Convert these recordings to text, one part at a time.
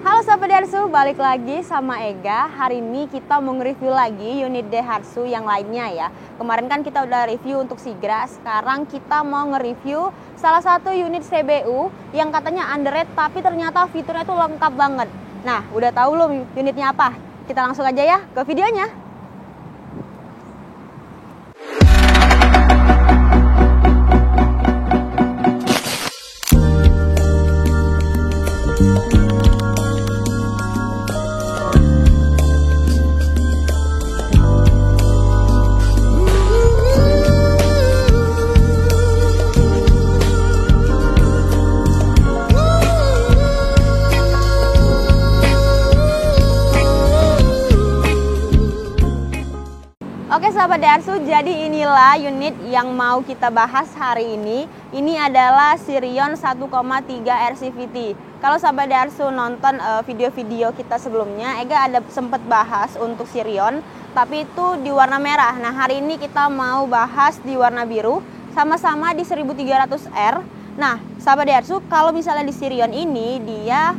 Halo Sahabat Daihatsu, balik lagi sama Ega. Hari ini kita mau nge-review lagi unit Daihatsu yang lainnya ya. Kemarin kan kita udah review untuk Sigra, sekarang kita mau nge-review salah satu unit CBU yang katanya underrated tapi ternyata fiturnya itu lengkap banget. Nah, udah tahu belum unitnya apa? Kita langsung aja ya ke videonya. Oke Sahabat Daihatsu, jadi inilah unit yang mau kita bahas hari ini. Ini adalah Sirion 1,3 RCVT. Kalau Sahabat Daihatsu nonton video-video kita sebelumnya, Ega ada sempat bahas untuk Sirion, tapi itu di warna merah. Nah, hari ini kita mau bahas di warna biru, sama-sama di 1300R. Nah, Sahabat Daihatsu, kalau misalnya di Sirion ini, dia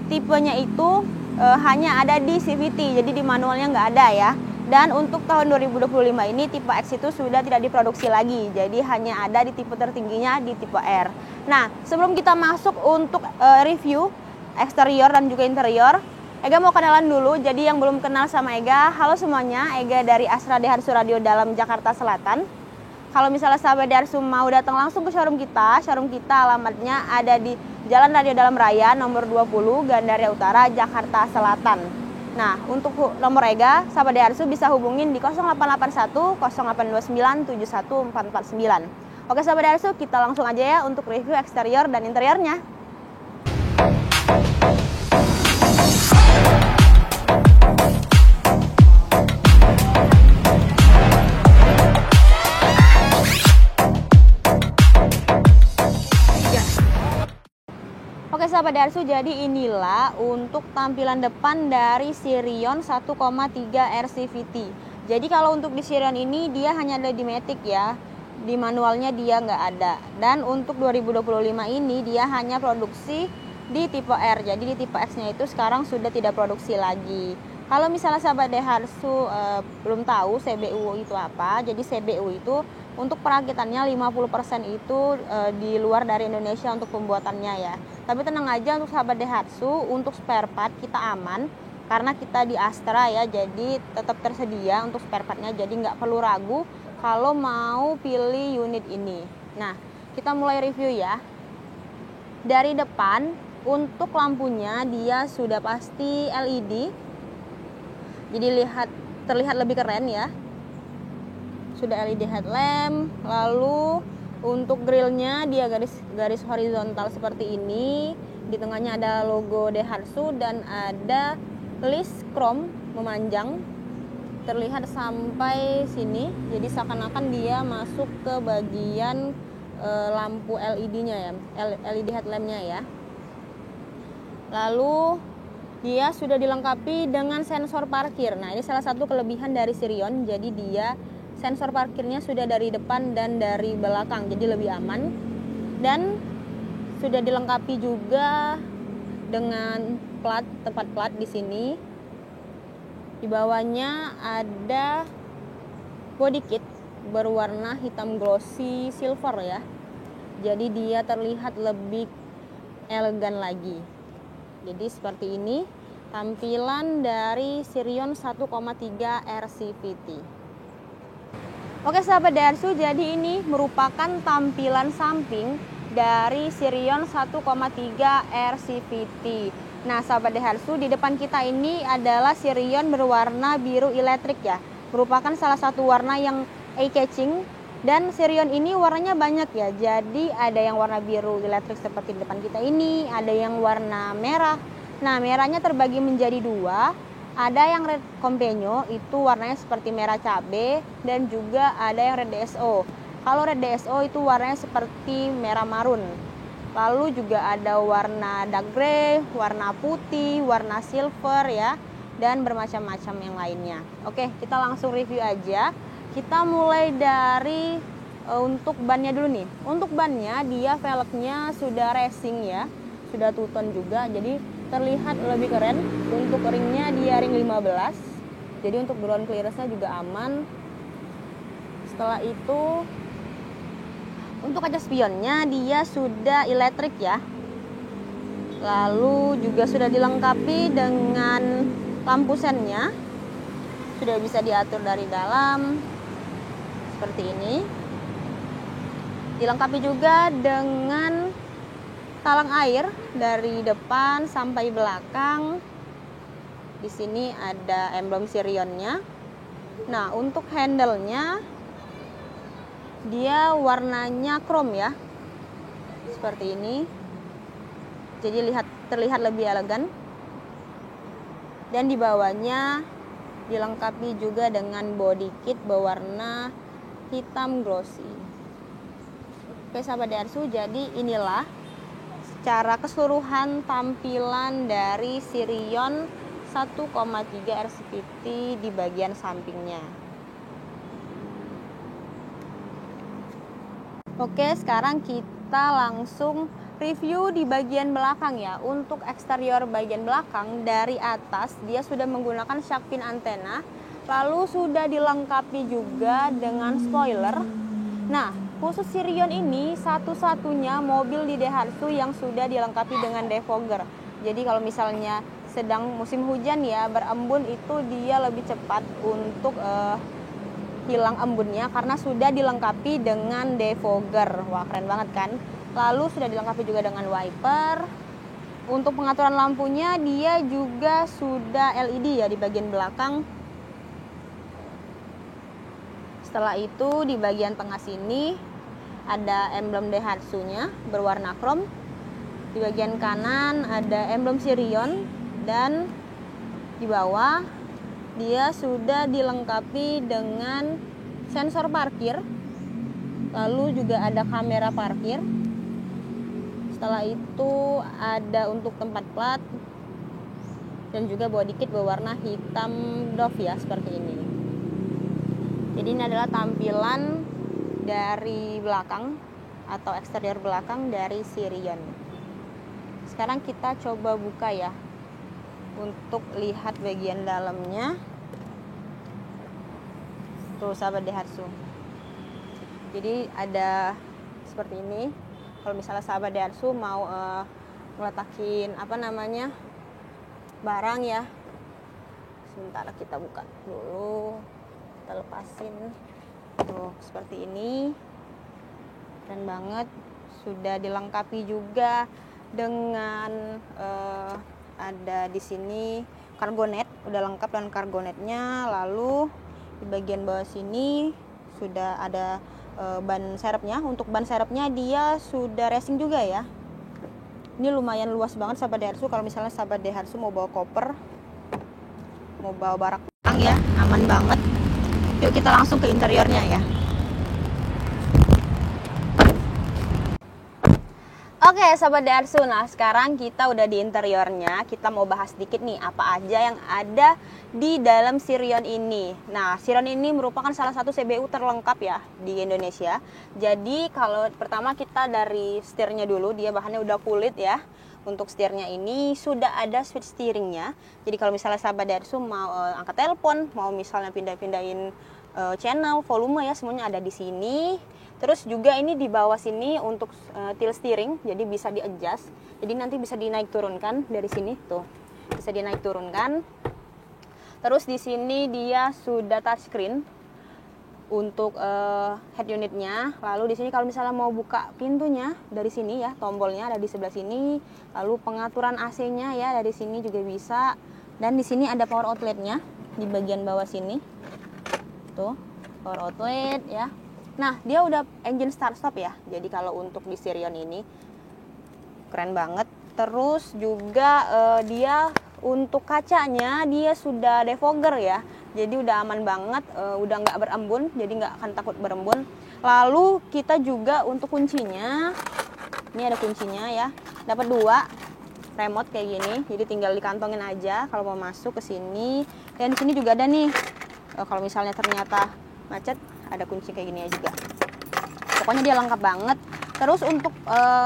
tipenya itu hanya ada di CVT, jadi di manualnya nggak ada ya. Dan untuk tahun 2025 ini tipe X itu sudah tidak diproduksi lagi, jadi hanya ada di tipe tertingginya di tipe R. Nah, sebelum kita masuk untuk review eksterior dan juga interior, Ega mau kenalan dulu. Jadi yang belum kenal sama Ega, halo semuanya, Ega dari Astra Daihatsu Radio Dalam Jakarta Selatan. Kalau misalnya Sahabat Daihatsu mau datang langsung ke showroom kita alamatnya ada di Jalan Radio Dalam Raya nomor 20 Gandaria Utara, Jakarta Selatan. Nah, untuk nomor Ega, Sahabat Daihatsu bisa hubungin di 0881 0829 71449. Oke Sahabat Daihatsu, kita langsung aja ya untuk review eksterior dan interiornya. Oke Sahabat Daihatsu, jadi inilah untuk tampilan depan dari Sirion 1,3 RCVT. Jadi kalau untuk di Sirion ini dia hanya ada di Matic ya, di manualnya dia nggak ada. Dan untuk 2025 ini dia hanya produksi di tipe R, jadi di tipe X nya itu sekarang sudah tidak produksi lagi. Kalau misalnya Sahabat Daihatsu belum tahu CBU itu apa, jadi CBU itu untuk perakitannya 50% itu di luar dari Indonesia untuk pembuatannya ya. Tapi tenang aja untuk Sahabat Daihatsu, untuk spare part kita aman karena kita di Astra ya, jadi tetap tersedia untuk spare partnya, jadi nggak perlu ragu kalau mau pilih unit ini. Nah, kita mulai review ya. Dari depan, untuk lampunya dia sudah pasti LED, jadi terlihat lebih keren ya. Sudah LED headlamp, lalu untuk grillnya dia garis horizontal seperti ini. Di tengahnya ada logo Daihatsu dan ada list chrome memanjang terlihat sampai sini. Jadi seakan-akan dia masuk ke bagian lampu LED-nya ya, LED headlampnya ya. Lalu dia sudah dilengkapi dengan sensor parkir. Nah, ini salah satu kelebihan dari Sirion. Jadi dia sensor parkirnya sudah dari depan dan dari belakang, jadi lebih aman. Dan sudah dilengkapi juga dengan tempat plat di sini. Di bawahnya ada body kit berwarna hitam glossy silver ya. Jadi dia terlihat lebih elegan lagi. Jadi seperti ini tampilan dari Sirion 1,3 RCVT. Oke Sahabat Daihatsu, jadi ini merupakan tampilan samping dari Sirion 1,3 RCVT. Nah Sahabat Daihatsu, di depan kita ini adalah Sirion berwarna biru elektrik ya. Merupakan salah satu warna yang eye-catching. Dan Sirion ini warnanya banyak ya. Jadi ada yang warna biru elektrik seperti di depan kita ini, ada yang warna merah. Nah merahnya terbagi menjadi dua. Ada yang red compagno, itu warnanya seperti merah cabe, dan juga ada yang red DSO. Kalau red DSO itu warnanya seperti merah marun. Lalu juga ada warna dark grey, warna putih, warna silver ya, dan bermacam-macam yang lainnya. Oke, kita langsung review aja. Kita mulai dari untuk bannya dulu nih. Untuk bannya dia velgnya sudah racing ya, sudah two tone juga. Jadi terlihat lebih keren. Untuk ringnya dia ring 15, jadi untuk ground clearance-nya juga aman. Setelah itu untuk kaca spionnya dia sudah elektrik ya, lalu juga sudah dilengkapi dengan lampu sennya, sudah bisa diatur dari dalam seperti ini. Dilengkapi juga dengan talang air dari depan sampai belakang. Di sini ada emblem Sirionnya. Nah, untuk handle-nya dia warnanya chrome ya, seperti ini. Jadi terlihat lebih elegan. Dan di bawahnya dilengkapi juga dengan body kit berwarna hitam glossy. Oke sahabat Daihatsu, jadi inilah secara keseluruhan tampilan dari Sirion 1,3 RCVT di bagian sampingnya. Oke, sekarang kita langsung review di bagian belakang ya. Untuk eksterior bagian belakang, dari atas dia sudah menggunakan shark fin antena, lalu sudah dilengkapi juga dengan spoiler. Nah, khusus Sirion ini satu-satunya mobil di Daihatsu yang sudah dilengkapi dengan defogger. Jadi kalau misalnya sedang musim hujan ya, berembun itu dia lebih cepat untuk hilang embunnya karena sudah dilengkapi dengan defogger. Wah, keren banget kan? Lalu sudah dilengkapi juga dengan wiper. Untuk pengaturan lampunya dia juga sudah LED ya di bagian belakang. Setelah itu di bagian tengah sini ada emblem Daihatsu-nya berwarna chrome. Di bagian kanan ada emblem Sirion, dan di bawah dia sudah dilengkapi dengan sensor parkir, lalu juga ada kamera parkir. Setelah itu ada untuk tempat plat, dan juga body kit berwarna hitam doff ya, seperti ini. Jadi ini adalah tampilan dari belakang atau eksterior belakang dari Sirion. Sekarang kita coba buka ya, untuk lihat bagian dalamnya. Tuh sahabat Daihatsu, jadi ada seperti ini. Kalau misalnya sahabat Daihatsu mau ngeletakin barang ya, sebentar kita buka dulu, kita lepasin. Tuh seperti ini, keren banget. Sudah dilengkapi juga dengan ada di sini kargonet, udah lengkap dengan kargonetnya. Lalu di bagian bawah sini sudah ada ban serepnya. Untuk ban serepnya dia sudah racing juga ya. Ini lumayan luas banget sahabat Daihatsu. Kalau misalnya sahabat Daihatsu mau bawa koper, mau bawa barak ya, aman banget. Yuk kita langsung ke interiornya ya. Oke sahabat Daihatsu, nah sekarang kita udah di interiornya. Kita mau bahas sedikit nih apa aja yang ada di dalam Sirion ini. Nah, Sirion ini merupakan salah satu CBU terlengkap ya di Indonesia. Jadi kalau pertama kita dari setirnya dulu, dia bahannya udah kulit ya. Untuk setirnya ini sudah ada switch steeringnya. Jadi kalau misalnya sahabat Daihatsu mau angkat telepon, mau misalnya pindah-pindahin channel, volume ya, semuanya ada di sini. Terus juga ini di bawah sini untuk tilt steering, jadi bisa di-adjust. Jadi nanti bisa dinaik turunkan dari sini tuh. Bisa dinaik turunkan. Terus di sini dia sudah touchscreen untuk head unitnya. Lalu di sini kalau misalnya mau buka pintunya dari sini ya, tombolnya ada di sebelah sini. Lalu pengaturan AC-nya ya dari sini juga bisa. Dan di sini ada power outlet-nya di bagian bawah sini. Tuh, power outlet ya. Nah, dia udah engine start stop ya. Jadi kalau untuk di Sirion ini keren banget. Terus juga dia untuk kacanya dia sudah defogger ya. Jadi udah aman banget, udah nggak berembun, jadi nggak akan takut berembun. Lalu kita juga untuk kuncinya, ini ada kuncinya ya. Dapat 2 remote kayak gini. Jadi tinggal dikantongin aja kalau mau masuk ke sini. Dan di sini juga ada nih. Kalau misalnya ternyata macet, ada kunci kayak gini ya juga. Pokoknya dia lengkap banget. Terus untuk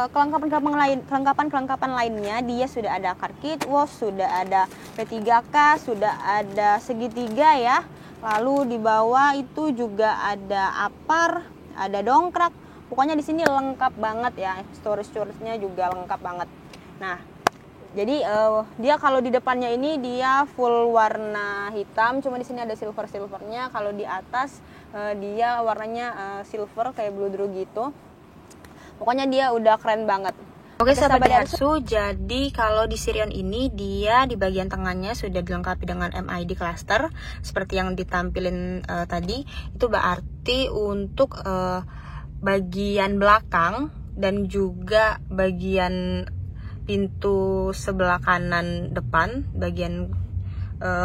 kelengkapan lainnya, dia sudah ada car kit wash, sudah ada P3K, sudah ada segitiga ya. Lalu di bawah itu juga ada apar, ada dongkrak. Pokoknya di sini lengkap banget ya. Storage-nya juga lengkap banget. Nah, jadi dia kalau di depannya ini dia full warna hitam, cuma di sini ada silvernya. Kalau di atas dia warnanya silver kayak blue gitu. Pokoknya dia udah keren banget. Oke sahabat Daihatsu, jadi kalau di Sirion ini dia di bagian tengahnya sudah dilengkapi dengan MID cluster seperti yang ditampilin tadi. Itu berarti untuk bagian belakang dan juga bagian pintu sebelah kanan depan, bagian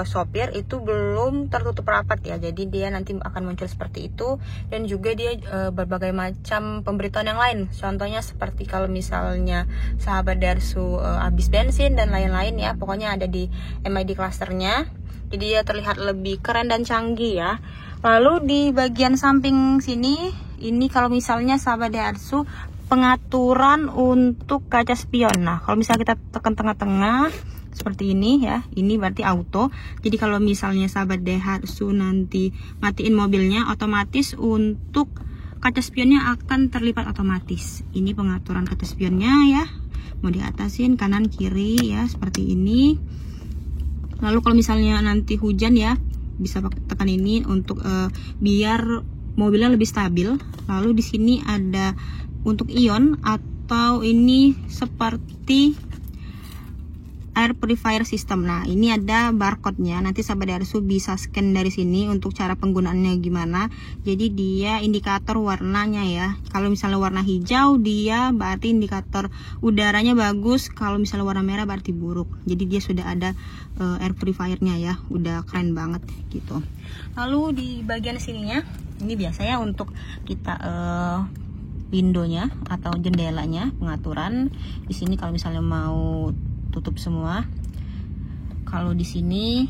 sopir itu belum tertutup rapat ya, jadi dia nanti akan muncul seperti itu. Dan juga dia berbagai macam pemberitahuan yang lain, contohnya seperti kalau misalnya sahabat Daihatsu habis bensin dan lain-lain ya, pokoknya ada di MID clusternya, jadi dia terlihat lebih keren dan canggih ya. Lalu di bagian samping sini, ini kalau misalnya sahabat Daihatsu pengaturan untuk kaca spion. Nah, kalau misalnya kita tekan tengah-tengah seperti ini ya, ini berarti auto. Jadi kalau misalnya sahabat Daihatsu nanti matiin mobilnya, otomatis untuk kaca spionnya akan terlipat otomatis. Ini pengaturan kaca spionnya ya, mau diatasin kanan kiri ya seperti ini. Lalu kalau misalnya nanti hujan ya, bisa tekan ini untuk biar mobilnya lebih stabil. Lalu di sini ada untuk ion, atau ini seperti air purifier system. Nah, ini ada barcode-nya. Nanti sahabat Daihatsu bisa scan dari sini untuk cara penggunaannya gimana. Jadi dia indikator warnanya ya. Kalau misalnya warna hijau, dia berarti indikator udaranya bagus. Kalau misalnya warna merah berarti buruk. Jadi dia sudah ada air purifier-nya ya. Udah keren banget gitu. Lalu di bagian sininya, ini biasa ya untuk kita windownya atau jendelanya, pengaturan. Di sini kalau misalnya mau tutup semua. Kalau di sini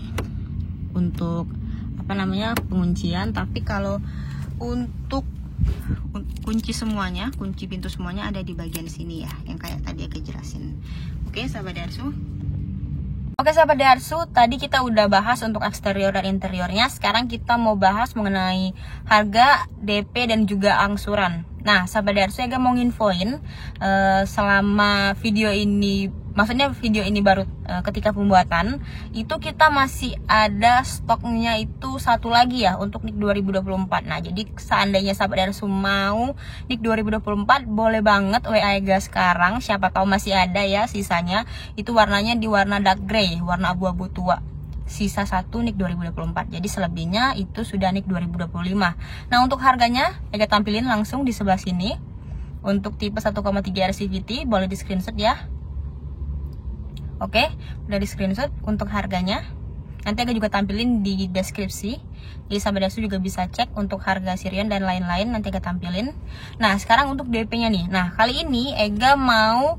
untuk apa namanya penguncian, tapi kalau untuk kunci semuanya, kunci pintu semuanya ada di bagian sini ya, yang kayak tadi aku jelasin. Oke sahabat Daihatsu. Oke sahabat Daihatsu, tadi kita udah bahas untuk eksterior dan interiornya. Sekarang kita mau bahas mengenai harga, DP dan juga angsuran. Nah sahabat Daihatsu, Ega mau nginfoin selama video ini, maksudnya video ini baru ketika pembuatan, itu kita masih ada stoknya itu satu lagi ya untuk NIK 2024. Nah jadi seandainya sahabat Daihatsu mau NIK 2024, boleh banget WA Ega sekarang, siapa tahu masih ada ya sisanya. Itu warnanya di warna dark grey, warna abu-abu tua. Sisa satu NIK 2024. Jadi selebihnya itu sudah NIK 2025. Nah untuk harganya Ega tampilin langsung di sebelah sini. Untuk tipe 1,3 RCVT boleh di screenshot ya. Oke, udah di screenshot untuk harganya. Nanti Ega juga tampilin di deskripsi. Jadi sahabat Daihatsu juga bisa cek untuk harga Sirion dan lain-lain, nanti Ega tampilin. Nah, sekarang untuk DP-nya nih. Nah, kali ini Ega mau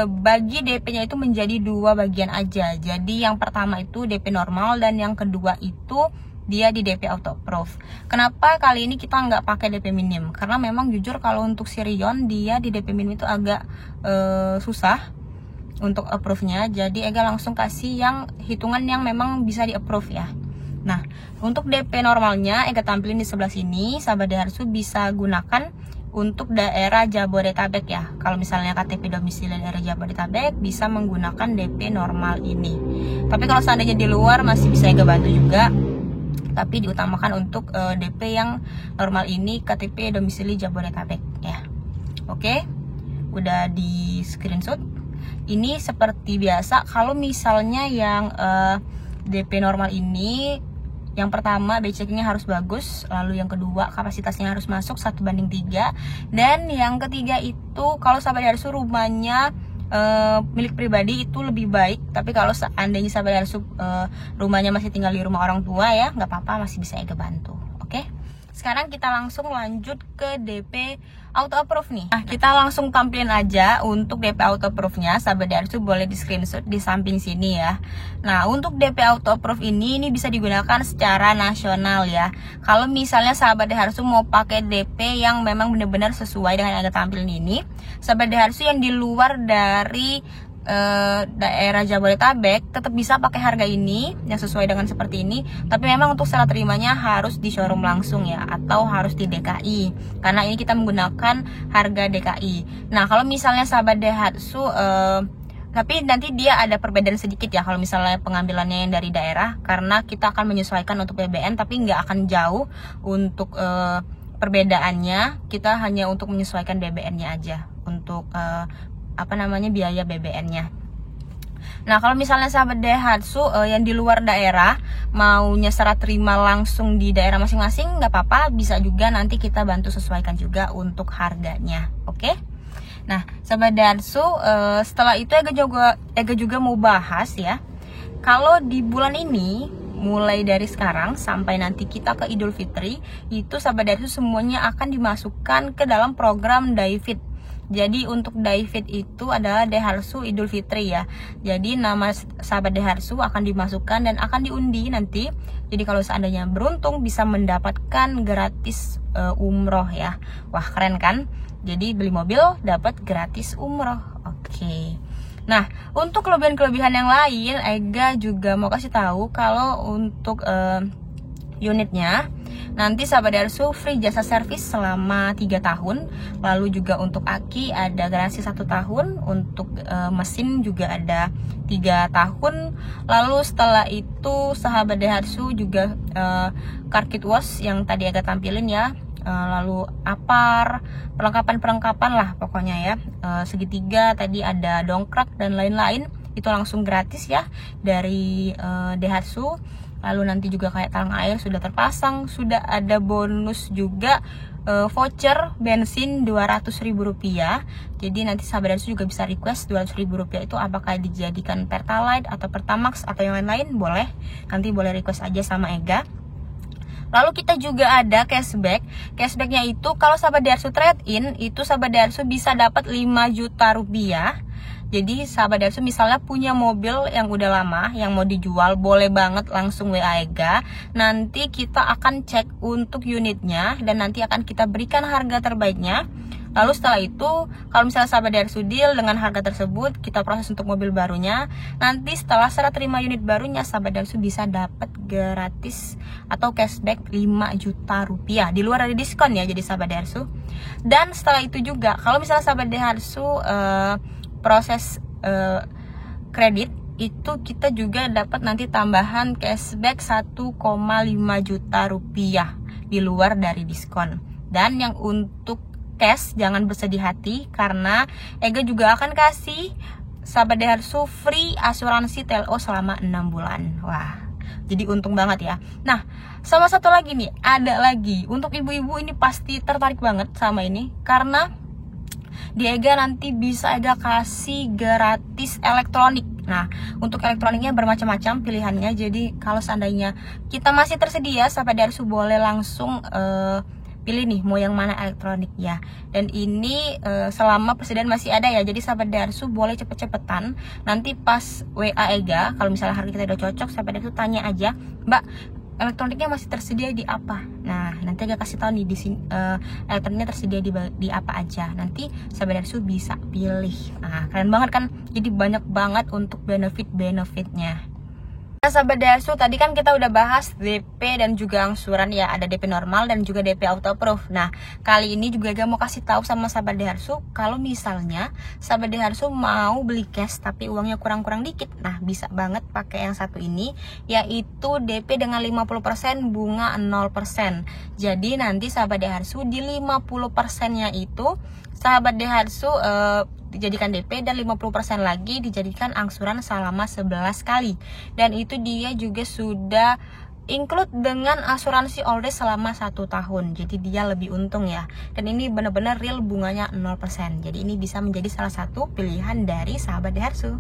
bagi DP-nya itu menjadi dua bagian aja. Jadi yang pertama itu DP normal dan yang kedua itu dia di DP auto approve. Kenapa kali ini kita nggak pakai DP minim? Karena memang jujur kalau untuk Sirion dia di DP minim itu agak susah untuk approve-nya. Jadi Ega langsung kasih yang hitungan yang memang bisa di approve ya. Nah untuk DP normalnya Ega tampilin di sebelah sini. Sahabat Daihatsu bisa gunakan untuk daerah Jabodetabek ya. Kalau misalnya KTP domisili daerah Jabodetabek bisa menggunakan DP normal ini. Tapi kalau seandainya di luar masih bisa Ega bantu juga, tapi diutamakan untuk DP yang normal ini KTP domisili Jabodetabek ya. Oke, udah di screenshot. Ini seperti biasa, kalau misalnya yang DP normal ini, yang pertama BCK-nya harus bagus, lalu yang kedua kapasitasnya harus masuk 1:3, dan yang ketiga itu kalau sahabat Daihatsu rumahnya milik pribadi itu lebih baik. Tapi kalau seandainya sahabat Daihatsu rumahnya masih tinggal di rumah orang tua ya, nggak apa-apa, masih bisa Ega bantu. Oke, sekarang kita langsung lanjut ke DP auto approve nih. Nah, kita langsung tampilin aja untuk DP auto approve-nya. Sahabat Darsu boleh di screenshot di samping sini ya. Nah, untuk DP auto approve ini bisa digunakan secara nasional ya. Kalau misalnya sahabat Darsu mau pakai DP yang memang benar-benar sesuai dengan yang ada tampilin ini, sahabat Darsu yang di luar dari daerah Jabodetabek tetap bisa pakai harga ini yang sesuai dengan seperti ini, tapi memang untuk serah terimanya harus di showroom langsung ya, atau harus di DKI karena ini kita menggunakan harga DKI. Nah, kalau misalnya sahabat Daihatsu tapi nanti dia ada perbedaan sedikit ya kalau misalnya pengambilannya yang dari daerah, karena kita akan menyesuaikan untuk PBN tapi nggak akan jauh untuk perbedaannya, kita hanya untuk menyesuaikan BBN-nya aja untuk biaya BBN-nya. Nah, kalau misalnya sahabat Daihatsu yang di luar daerah maunya serah terima langsung di daerah masing-masing, nggak apa-apa, bisa juga nanti kita bantu sesuaikan juga untuk harganya. Oke? Nah, sahabat Daihatsu, setelah itu Ega juga mau bahas ya, kalau di bulan ini mulai dari sekarang sampai nanti kita ke Idul Fitri, itu sahabat Daihatsu semuanya akan dimasukkan ke dalam program Daifit. Jadi untuk Daifit itu adalah Daihatsu Idul Fitri ya. Jadi nama sahabat Daihatsu akan dimasukkan dan akan diundi nanti. Jadi kalau seandainya beruntung bisa mendapatkan gratis umroh ya. Wah, keren kan? Jadi beli mobil dapat gratis umroh. Oke. Nah, untuk kelebihan-kelebihan yang lain, Ega juga mau kasih tahu kalau untuk unitnya nanti sahabat Daihatsu free jasa servis selama 3 tahun. Lalu juga untuk aki ada garansi 1 tahun, untuk mesin juga ada 3 tahun. Lalu setelah itu sahabat Daihatsu juga car kit wash yang tadi agak tampilin ya. Lalu apar, perlengkapan lah pokoknya ya. Segitiga tadi ada dongkrak dan lain-lain, itu langsung gratis ya dari Daihatsu. Lalu nanti juga kayak talang air sudah terpasang, sudah ada bonus juga voucher bensin Rp200.000. Jadi nanti sahabat Daihatsu juga bisa request Rp200.000 itu apakah dijadikan Pertalite atau Pertamax atau yang lain-lain, boleh. Nanti boleh request aja sama Ega. Lalu kita juga ada cashback. Cashbacknya itu kalau sahabat Daihatsu trade in, itu sahabat Daihatsu bisa dapat Rp5 juta. Jadi sahabat Daihatsu misalnya punya mobil yang udah lama yang mau dijual, boleh banget langsung WA Ega. Nanti kita akan cek untuk unitnya dan nanti akan kita berikan harga terbaiknya. Lalu setelah itu kalau misalnya sahabat Daihatsu deal dengan harga tersebut, kita proses untuk mobil barunya. Nanti setelah serah terima unit barunya, sahabat Daihatsu bisa dapat gratis atau cashback Rp5 juta di luar dari diskon ya, jadi sahabat Daihatsu. Dan setelah itu juga kalau misalnya sahabat Daihatsu proses kredit itu, kita juga dapat nanti tambahan cashback Rp1,5 juta di luar dari diskon. Dan yang untuk cash jangan bersedih hati, karena Ega juga akan kasih sahabat Daihatsu free asuransi TLO selama 6 bulan. Wah, jadi untung banget ya. Nah, sama satu lagi nih, ada lagi untuk ibu-ibu ini pasti tertarik banget sama ini, karena di Ega nanti bisa Ega kasih gratis elektronik. Nah, untuk elektroniknya bermacam-macam pilihannya. Jadi kalau seandainya kita masih tersedia, sahabat Daihatsu boleh langsung pilih nih mau yang mana elektronik ya. Dan ini selama persediaan masih ada ya. Jadi sahabat Daihatsu boleh cepet-cepetan. Nanti pas WA Ega, kalau misalnya harga kita udah cocok, sahabat Daihatsu tanya aja, Mbak, elektroniknya masih tersedia di apa? Nah, nanti Ega kasih tahu nih di sini elektroniknya tersedia di apa aja. Nanti sahabat Daihatsu bisa pilih. Nah, keren banget kan? Jadi banyak banget untuk benefit-benefitnya. Nah, sahabat Daihatsu, tadi kan kita udah bahas DP dan juga angsuran ya, ada DP normal dan juga DP auto approve. Nah, kali ini juga Ega mau kasih tahu sama sahabat Daihatsu kalau misalnya sahabat Daihatsu mau beli cash tapi uangnya kurang-kurang dikit. Nah, bisa banget pakai yang satu ini, yaitu DP dengan 50% bunga 0%. Jadi nanti sahabat Daihatsu di 50%-nya itu sahabat Daihatsu dijadikan DP dan 50% lagi dijadikan angsuran selama 11 kali. Dan itu dia juga sudah include dengan asuransi all day selama 1 tahun. Jadi dia lebih untung ya. Dan ini benar-benar real bunganya 0%. Jadi ini bisa menjadi salah satu pilihan dari sahabat Daihatsu.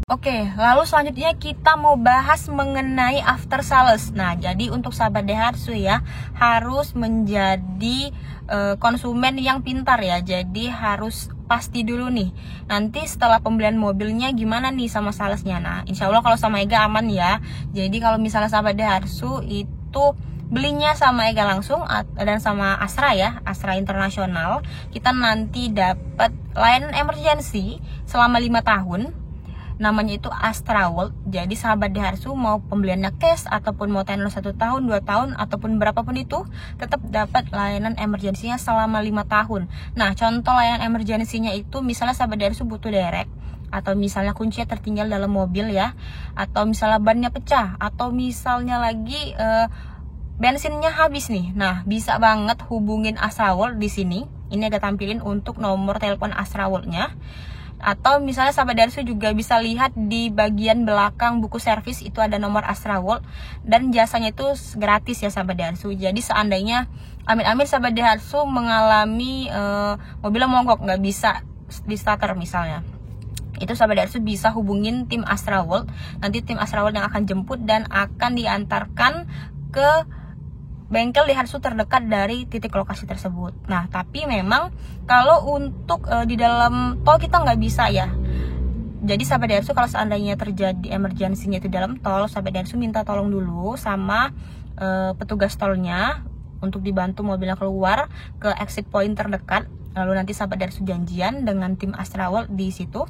Oke, lalu selanjutnya kita mau bahas mengenai after sales. Nah, jadi untuk sahabat Daihatsu ya, harus menjadi konsumen yang pintar ya. Jadi harus pasti dulu nih, nanti setelah pembelian mobilnya gimana nih sama salesnya. Nah, insya Allah kalau sama Ega aman ya. Jadi kalau misalnya sahabat Daihatsu itu belinya sama Ega langsung dan sama Astra ya, Astra Internasional, kita nanti dapat layanan emergency selama 5 tahun. Namanya itu Astra World. Jadi sahabat Daihatsu mau pembeliannya cash ataupun mau tenor 1 tahun, 2 tahun ataupun berapapun itu, tetap dapat layanan emergensinya selama 5 tahun. Nah, contoh layanan emergensinya itu misalnya sahabat Daihatsu butuh derek, atau misalnya kuncinya tertinggal dalam mobil ya, atau misalnya bannya pecah, atau misalnya lagi bensinnya habis nih. Nah, bisa banget hubungin Astra World di sini. Ini agak tampilin untuk nomor telepon Astra World-nya. Atau misalnya sahabat Daihatsu juga bisa lihat di bagian belakang buku servis itu ada nomor Astra World, dan jasanya itu gratis ya sahabat Daihatsu. Jadi seandainya amit-amit sahabat Daihatsu mengalami mobilnya mogok nggak bisa di starter misalnya, itu sahabat Daihatsu bisa hubungin tim Astra World. Nanti tim Astra World yang akan jemput dan akan diantarkan ke bengkel Daihatsu terdekat dari titik lokasi tersebut. Nah, tapi memang kalau untuk di dalam tol kita nggak bisa ya. Jadi sahabat Daihatsu kalau seandainya terjadi emergensinya itu dalam tol, sahabat Daihatsu minta tolong dulu sama petugas tolnya untuk dibantu mobilnya keluar ke exit point terdekat. Lalu nanti sahabat Daihatsu janjian dengan tim Astra World di situ.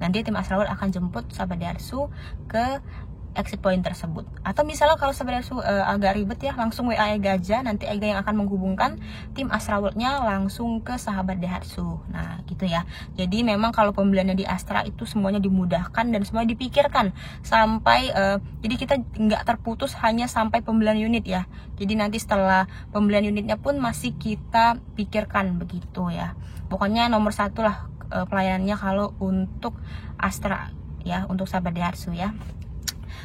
Nanti tim Astra World akan jemput sahabat Daihatsu ke exit point tersebut. Atau misalnya kalau sahabat Daihatsu agak ribet ya, langsung WA Ega aja, nanti Ega yang akan menghubungkan tim Astra World-nya langsung ke sahabat Daihatsu. Nah, gitu ya. Jadi memang kalau pembeliannya di Astra itu semuanya dimudahkan dan semua dipikirkan sampai jadi kita nggak terputus hanya sampai pembelian unit ya. Jadi nanti setelah pembelian unitnya pun masih kita pikirkan begitu ya. Pokoknya nomor 1 lah pelayanannya kalau untuk Astra ya, untuk sahabat Daihatsu ya.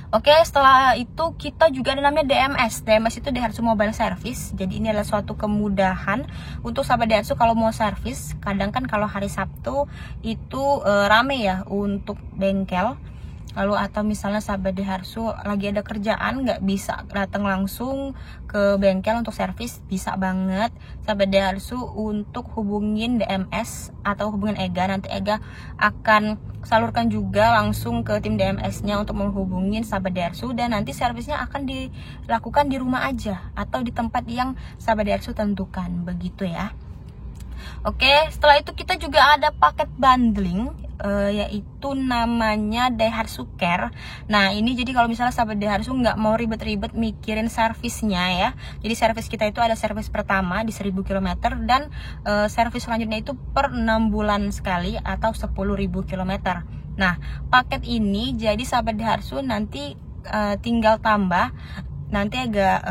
Oke, setelah itu kita juga ada namanya DMS. DMS itu Daihatsu Mobile Service. Jadi ini adalah suatu kemudahan untuk sahabat Daihatsu kalau mau servis. Kadang kan kalau hari Sabtu itu rame ya untuk bengkel. Lalu atau misalnya sahabat Daihatsu lagi ada kerjaan nggak bisa datang langsung ke bengkel untuk servis, bisa banget sahabat Daihatsu untuk hubungin DMS atau hubungin Ega. Nanti Ega akan salurkan juga langsung ke tim DMS-nya untuk menghubungin sahabat Daihatsu, dan nanti servisnya akan dilakukan di rumah aja atau di tempat yang sahabat Daihatsu tentukan begitu ya. Oke, setelah itu kita juga ada paket bundling yaitu namanya Daihatsu Care. Nah, ini jadi kalau misalnya sahabat Daihatsu nggak mau ribet-ribet mikirin servisnya ya. Jadi servis kita itu ada servis pertama di 1000 km dan servis selanjutnya itu per 6 bulan sekali atau 10.000 km. Nah, paket ini jadi sahabat Daihatsu nanti tinggal tambah, nanti agak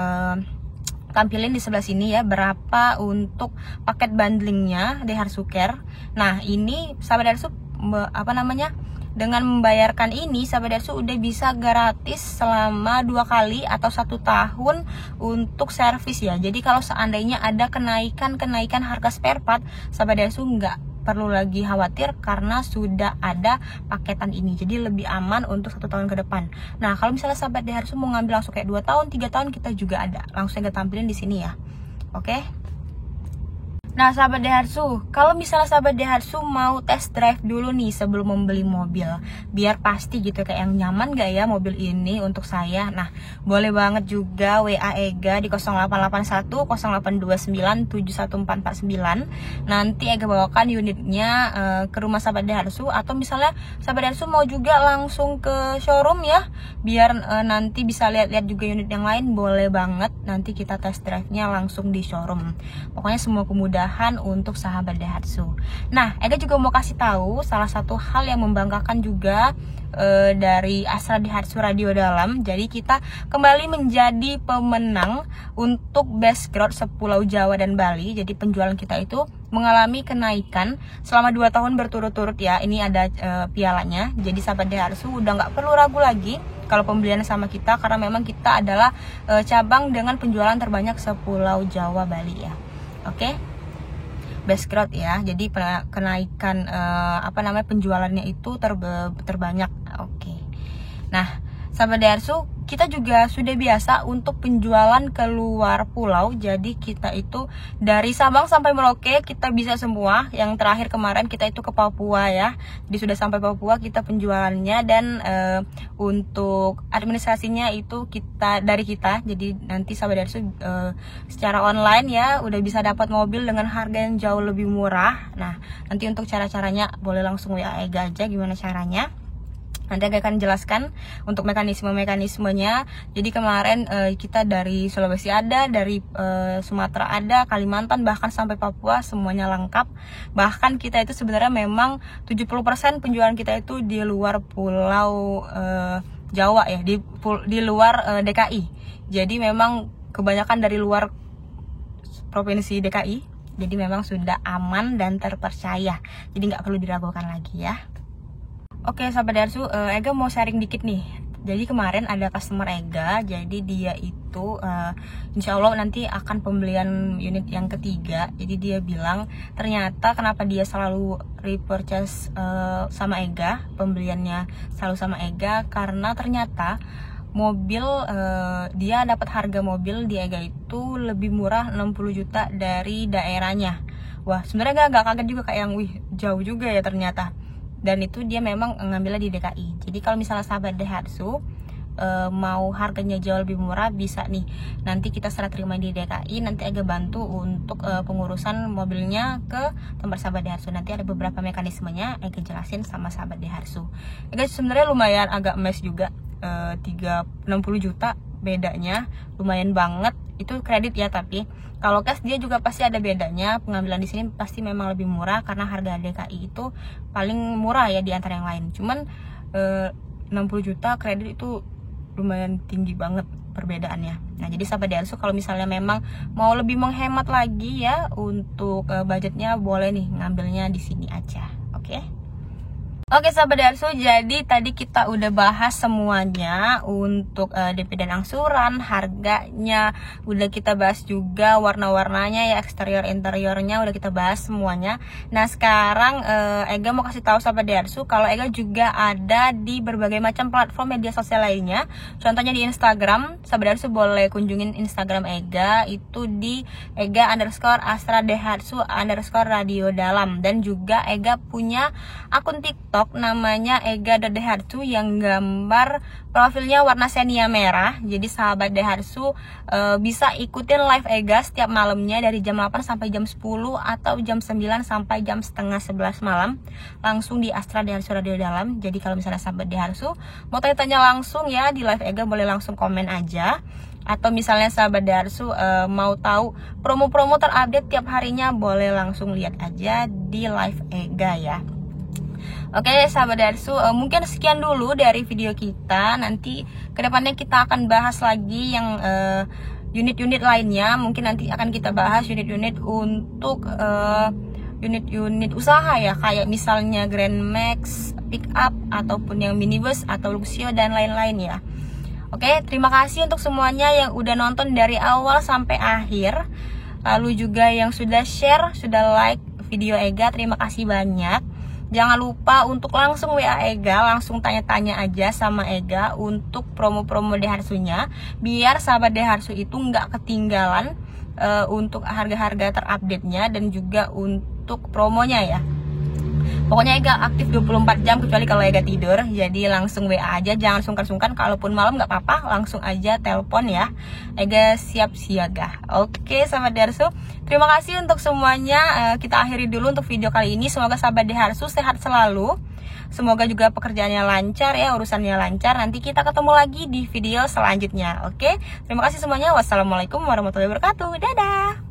tampilin di sebelah sini ya berapa untuk paket bundlingnya Daihatsu Care. Nah, ini sahabat Daihatsu dengan membayarkan ini sahabat Daihatsu udah bisa gratis selama 2 kali atau 1 tahun untuk servis ya. Jadi kalau seandainya ada kenaikan harga spare part, sahabat Daihatsu nggak perlu lagi khawatir karena sudah ada paketan ini. Jadi lebih aman untuk 1 tahun ke depan. Nah, kalau misalnya sahabat Daihatsu mau ngambil langsung kayak 2 tahun, 3 tahun, kita juga ada. Langsung kita tampilin di sini ya. Oke. Nah, sahabat Daihatsu, kalau misalnya sahabat Daihatsu mau test drive dulu nih sebelum membeli mobil, biar pasti gitu kayak yang nyaman gak ya mobil ini untuk saya. Nah, boleh banget juga WA Ega di 0881 0829 71449. Nanti Ega bawakan unitnya ke rumah sahabat Daihatsu, atau misalnya sahabat Daihatsu mau juga langsung ke showroom ya, biar nanti bisa lihat-lihat juga unit yang lain, boleh banget. Nanti kita test drive-nya langsung di showroom. Pokoknya semua kemudahan untuk sahabat Daihatsu. Nah, Ega juga mau kasih tahu salah satu hal yang membanggakan juga dari Astra Daihatsu Radio Dalam. Jadi kita kembali menjadi pemenang untuk Best Growth sepulau Jawa dan Bali. Jadi penjualan kita itu mengalami kenaikan selama 2 tahun berturut-turut ya. Ini ada pialanya. Jadi sahabat Daihatsu udah nggak perlu ragu lagi kalau pembelian sama kita, karena memang kita adalah cabang dengan penjualan terbanyak sepulau Jawa Bali ya. Oke. Best Growth ya, jadi kenaikan penjualannya itu terbanyak. Oke. Nah, sahabat Deharsu, kita juga sudah biasa untuk penjualan ke luar pulau. Jadi kita itu dari Sabang sampai Merauke kita bisa semua. Yang terakhir kemarin kita itu ke Papua ya. Jadi sudah sampai Papua kita penjualannya. Dan untuk administrasinya itu dari kita. Jadi nanti sahabat Deharsu secara online ya udah bisa dapat mobil dengan harga yang jauh lebih murah. Nah, nanti untuk cara-caranya boleh langsung WA Ega aja gimana caranya. Nanti Ega akan jelaskan untuk mekanismenya. Jadi kemarin kita dari Sulawesi ada, dari Sumatera ada, Kalimantan bahkan sampai Papua semuanya lengkap. Bahkan kita itu sebenarnya memang 70% penjualan kita itu di luar pulau Jawa ya, di luar DKI. Jadi memang kebanyakan dari luar provinsi DKI. Jadi memang sudah aman dan terpercaya. Jadi nggak perlu diragukan lagi ya. Oke sahabat Deharsu, Ega mau sharing dikit nih. Jadi kemarin ada customer Ega, jadi dia itu insya Allah nanti akan pembelian unit yang ketiga. Jadi dia bilang ternyata kenapa dia selalu repurchase sama Ega, pembeliannya selalu sama Ega, karena ternyata mobil dia dapat harga mobil di Ega itu lebih murah 60 juta dari daerahnya. Wah sebenarnya agak kaget juga, kayak yang jauh juga ya ternyata. Dan itu dia memang ngambilnya di DKI. Jadi kalau misalnya sahabat Deharsu mau harganya jauh lebih murah, bisa nih nanti kita serah terima di DKI. Nanti Ega bantu untuk pengurusan mobilnya ke tempat sahabat Deharsu. Nanti ada beberapa mekanismenya Ega jelasin sama sahabat Deharsu. Ega sebenarnya lumayan agak mes juga, 60 juta bedanya, lumayan banget. Itu kredit ya, tapi kalau cash dia juga pasti ada bedanya. Pengambilan di sini pasti memang lebih murah karena harga DKI itu paling murah ya di antara yang lain. Cuman 60 juta kredit itu lumayan tinggi banget perbedaannya. Nah, jadi sahabat Deharsu kalau misalnya memang mau lebih menghemat lagi ya untuk budgetnya, boleh nih ngambilnya di sini aja. Oke. Oke sahabat Deharsu, jadi tadi kita udah bahas semuanya untuk DP dan angsuran, harganya udah kita bahas juga, warna-warnanya ya, eksterior interiornya udah kita bahas semuanya. Nah sekarang Ega mau kasih tahu sahabat Deharsu kalau Ega juga ada di berbagai macam platform media sosial lainnya. Contohnya di Instagram, sahabat Deharsu boleh kunjungin Instagram Ega, itu di Ega_Astra Deharsu_radio dalam. Dan juga Ega punya akun TikTok namanya Ega.Deharsu yang gambar profilnya warna senia merah. Jadi sahabat Deharsu bisa ikutin live Ega setiap malamnya dari jam 8 sampai jam 10 atau jam 9 sampai jam setengah 11 malam langsung di Astra Deharsu Radio Dalam. Jadi kalau misalnya sahabat Deharsu mau tanya-tanya langsung ya di live Ega, boleh langsung komen aja. Atau misalnya sahabat Deharsu mau tahu promo-promo terupdate tiap harinya, boleh langsung lihat aja di live Ega ya. Oke sahabat Deharsu, mungkin sekian dulu dari video kita. Nanti kedepannya kita akan bahas lagi yang unit-unit lainnya. Mungkin nanti akan kita bahas unit-unit untuk unit-unit usaha ya, kayak misalnya Grand Max, Pick Up, ataupun yang minibus atau Luxio dan lain-lain ya. Oke, terima kasih untuk semuanya yang udah nonton dari awal sampai akhir. Lalu juga yang sudah share, sudah like video Ega, terima kasih banyak. Jangan lupa untuk langsung WA Ega, langsung tanya-tanya aja sama Ega untuk promo-promo Deharsunya, biar sahabat Deharsu itu nggak ketinggalan untuk harga-harga terupdate-nya dan juga untuk promonya ya. Pokoknya Ega aktif 24 jam kecuali kalau Ega tidur. Jadi langsung WA aja, jangan sungkan-sungkan. Kalaupun malam nggak apa-apa, langsung aja telepon ya. Ega siap siaga. Oke sahabat Deharsu, terima kasih untuk semuanya. Kita akhiri dulu untuk video kali ini. Semoga sahabat Deharsu sehat selalu. Semoga juga pekerjaannya lancar ya, urusannya lancar. Nanti kita ketemu lagi di video selanjutnya. Oke, terima kasih semuanya. Wassalamualaikum warahmatullahi wabarakatuh. Dadah.